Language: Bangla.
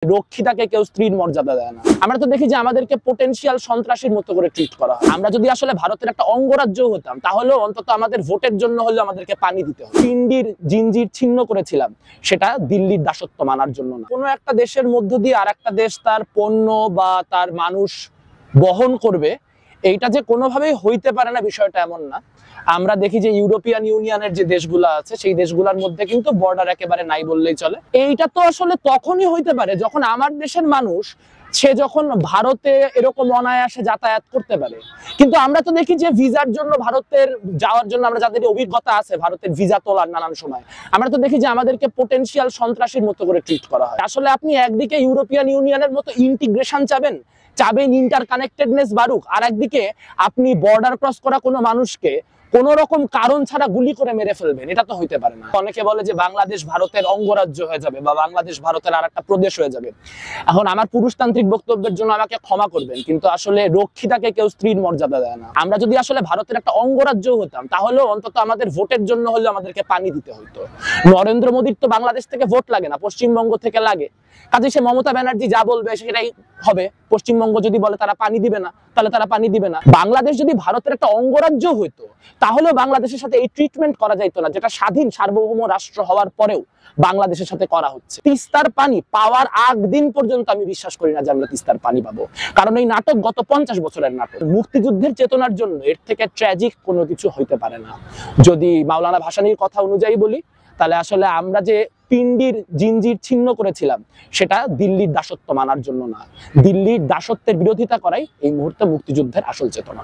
রক্ষিতাকে কেউ স্ত্রীর মর্যাদা দেয় না। আমরা তো দেখি যে আমাদেরকে পোটেনশিয়াল সন্ত্রাসীর মতো করে ট্রিট করা হয়। আমরা যদি আসলে ভারতের একটা অঙ্গরাজ্য হতাম তাহলেও অন্তত আমাদের ভোটের জন্য হলেও আমাদেরকে পানি দিতে হবে। পিন্ডির জিঞ্জির ছিন্ন করেছিলাম, সেটা দিল্লির দাসত্ব মানার জন্য না। কোনো একটা দেশের মধ্য দিয়ে আর একটা দেশ তার পণ্য বা তার মানুষ বহন করবে, এইটা যে কোনোভাবেই হইতে পারে না বিষয়টা এমন না। আমরা দেখি যে ইউরোপিয়ান ইউনিয়নের যে দেশগুলো আছে সেই দেশগুলোর মধ্যে কিন্তু বর্ডার একেবারে নাই বললেই চলে। এইটা তো আসলে তখনই হইতে পারে যখন আমার দেশের মানুষ সে যখন ভারতে এরকম অনায়াসে যাতায়াত করতে পারে। কিন্তু আমরা তো দেখি যে ভিসার জন্য ভারতের যাওয়ার জন্য আমরা যাদের অভিজ্ঞতা আছে ভারতের ভিসা তোলার নানান সময়, আমরা তো দেখি যে আমাদেরকে পোটেনশিয়াল সন্ত্রাসীর মতো করে ট্রিট করা হয়। আসলে আপনি একদিকে ইউরোপিয়ান ইউনিয়নের মতো ইন্টিগ্রেশন চাবেন ইন্টার কানেক্টেডনেস বাড়ুক, আর একদিকে আপনি বর্ডার ক্রস করা কোনো মানুষকে কোন রকম কারণ ছাড়া গুলি করে মেরে ফেলবেন, এটা তো হইতে পারে না। অনেকে বলে যে বাংলাদেশ ভারতের অঙ্গরাজ্য হয়ে যাবে বা বাংলাদেশ ভারতের আর একটা প্রদেশ হয়ে যাবে। এখন আমার পুরুষতান্ত্রিক বক্তব্যের জন্য আমাকে ক্ষমা করবেন, কিন্তু আসলে রক্ষিতাকে কেউ স্ত্রীর মর্যাদা দেয় না। আমরা যদি আসলে ভারতের একটা অঙ্গরাজ্য হতাম তাহলেও অন্তত আমাদের ভোটের জন্য হলেও আমাদেরকে পানি দিতে হইতো। নরেন্দ্র মোদীর তো বাংলাদেশ থেকে ভোট লাগে না, পশ্চিমবঙ্গ থেকে লাগে। কাজে সে মমতা ব্যানার্জি যা বলবে সেটাই হবে। পশ্চিমবঙ্গ যদি বলে তারা পানি দিবে না, তাহলে তারা পানি দিবে না। বাংলাদেশ যদি ভারতের একটা অঙ্গরাজ্য হইতো তাহলেও বাংলাদেশের সাথে এই ট্রিটমেন্ট করা যাইতো না, যেটা স্বাধীন সার্বভৌম রাষ্ট্র হওয়ার পরেও বাংলাদেশের সাথে করা হচ্ছে। তিস্তার পানি পাওয়ার আগ দিন পর্যন্ত আমি বিশ্বাস করি না যে আমরা তিস্তার পানি পাবো, কারণ এই নাটক গত 50 বছরের নাটক। মুক্তিযুদ্ধের চেতনার জন্য এর থেকে ট্র্যাজিক কোনো কিছু হইতে পারে না। যদি মাওলানা ভাসানীর কথা অনুযায়ী বলি, তাহলে আসলে আমরা যে পিন্ডির জিঞ্জির ছিন্ন করেছিলাম সেটা দিল্লির দাসত্ব মানার জন্য না, দিল্লির দাসত্বের বিরোধিতা করাই এই মুহূর্তে মুক্তিযুদ্ধের আসল চেতনা।